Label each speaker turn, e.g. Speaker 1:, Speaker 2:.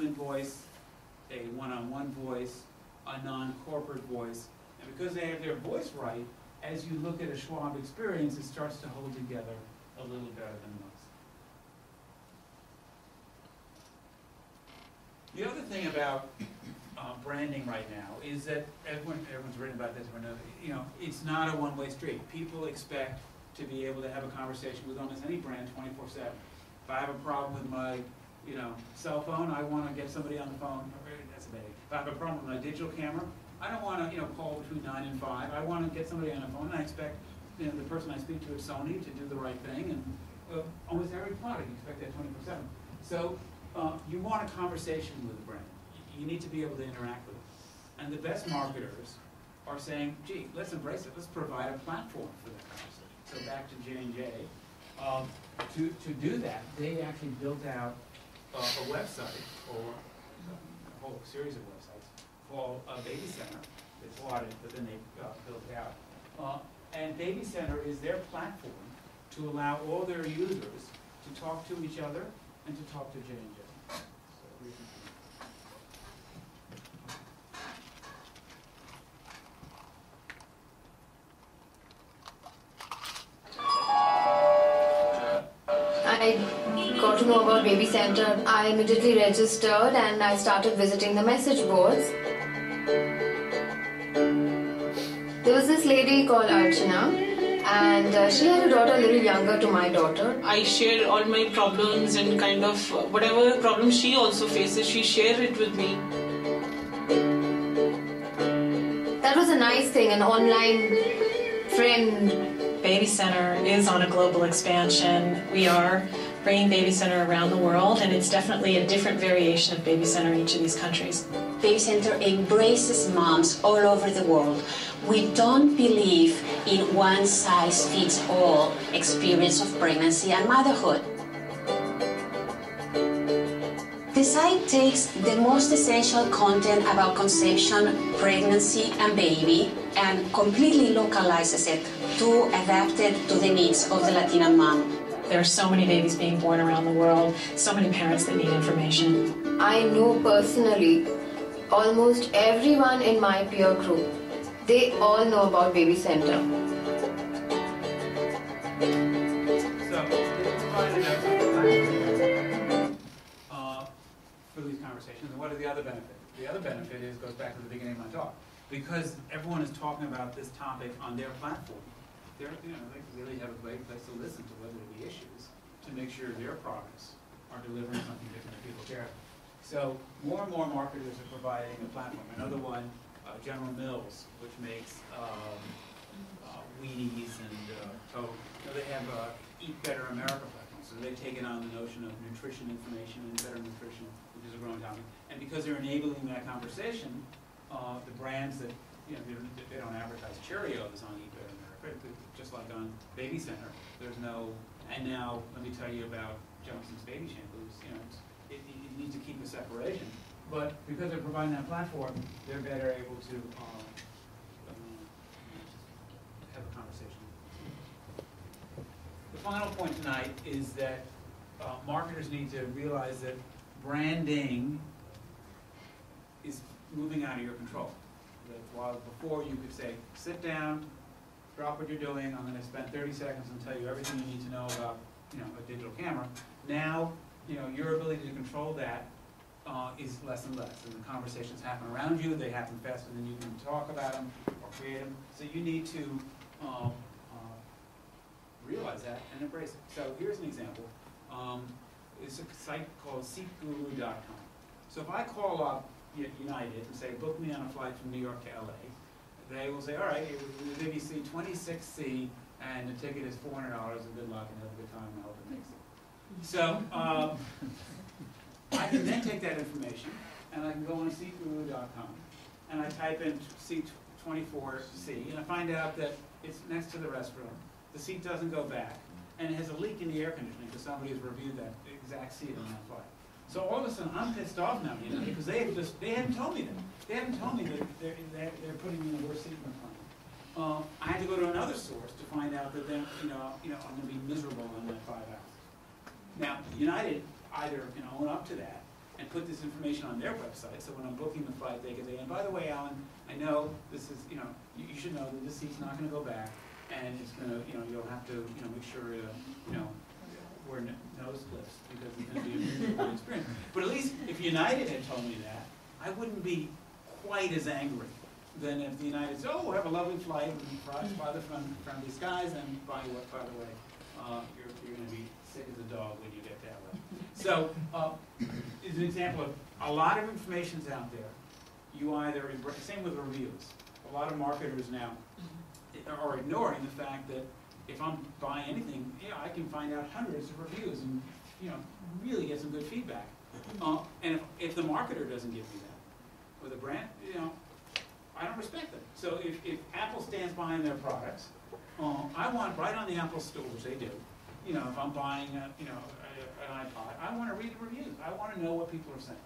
Speaker 1: family voice, a one-on-one voice, a non-corporate voice. And because they have their voice right, as you look at a Schwab experience, it starts to hold together a little better than most. The other thing about branding right now is that everyone's written about this. You know, it's not a one-way street. People expect to be able to have a conversation with almost any brand 24/7. If I have a problem with my, cell phone, I want to get somebody on the phone. That's a baby. If I have a problem with my digital camera, I don't want to, call between 9 and 5. I want to get somebody on the phone, and I expect, the person I speak to at Sony to do the right thing. And almost every product, you expect that 24/7. So you want a conversation with a brand. You need to be able to interact with it. And the best marketers are saying, gee, let's embrace it. Let's provide a platform for that conversation. So back to J&J. To do that, they actually built out a website, or a whole series of websites, called Baby Center. They bought it, but then they built it out. And Baby Center is their platform to allow all their users to talk to each other and to talk to J&J.
Speaker 2: I got to know about Baby Center. I immediately registered and I started visiting the message boards. There was this lady called Archana, and she had a daughter a little younger to my daughter.
Speaker 3: I shared all my problems and kind of whatever problem she also faces, she shared it with me.
Speaker 2: That was a nice thing, an online friend.
Speaker 4: Baby Center is on a global expansion. We are bringing Baby Center around the world, and it's definitely a different variation of Baby Center in each of these countries.
Speaker 5: Baby Center embraces moms all over the world. We don't believe in one-size-fits-all experience of pregnancy and motherhood. The site takes the most essential content about conception, pregnancy, and baby and completely localizes it to adapt it to the needs of the Latina mom.
Speaker 4: There are so many babies being born around the world, so many parents that need information.
Speaker 2: I know personally almost everyone in my peer group. They all know about Baby Center.
Speaker 1: For these conversations, and what are the other benefits? The other benefit goes back to the beginning of my talk. Because everyone is talking about this topic on their platform, they really have a great place to listen to whether it be issues to make sure their products are delivering something different that people care about. So more and more marketers are providing a platform. Another one, General Mills, which makes Wheaties and Coke. They have Eat Better America platform. So they've taken on the notion of nutrition information and better nutrition, which is a growing topic. And because they're enabling that conversation, the brands that, they don't advertise Cheerios on Eat Better America, just like on Baby Center. There's no, and now let me tell you about Johnson's baby shampoos. It needs to keep a separation. But because they're providing that platform, they're better able to have a conversation. The final point tonight is that marketers need to realize that branding is moving out of your control. That while before you could say, sit down, drop what you're doing, I'm going to spend 30 seconds and tell you everything you need to know about a digital camera. Now, your ability to control that is less and less. And the conversations happen around you, they happen faster than you can talk about them or create them. So you need to realize that and embrace it. So here's an example. It's a site called SeatGuru.com. So if I call up United and say, book me on a flight from New York to LA, they will say, all right, it was ABC 26C, and the ticket is $400, and good luck, and have a good time, and I hope it makes it. So I can then take that information, and I can go on SeatGuru.com, and I type in C24C, and I find out that it's next to the restroom. The seat doesn't go back, and it has a leak in the air conditioning because somebody has reviewed that exact seat on that flight. So all of a sudden, I'm pissed off now, because they haven't told me that. They haven't told me that they're putting me in the worst seat in the plane. I had to go to another source to find out that then, I'm going to be miserable in that 5 hours. Now, United either own up to that, and put this information on their website, so when I'm booking the flight, they can say, and by the way, Alan, I know this is, you know, you should know that this seat's not gonna go back, and it's gonna, you know, you'll have to, you know, make sure to, you know, wear nose clips, because it's gonna be a really good experience. But at least if United had told me that, I wouldn't be quite as angry than if the United said, oh, we'll have a lovely flight, and fly the friendly skies, and by the way, you're gonna be sick as a dog when you get that way. So, as an example of a lot of information's out there. You either same with reviews. A lot of marketers now are ignoring the fact that if I'm buying anything, yeah, I can find out hundreds of reviews and, you know, really get some good feedback. And if the marketer doesn't give me that, or the brand, you know, I don't respect them. So if Apple stands behind their products, I want right on the Apple Store, which they do. You know, if I'm buying, you know, an iPod, I want to read the reviews. I want to know what people are saying.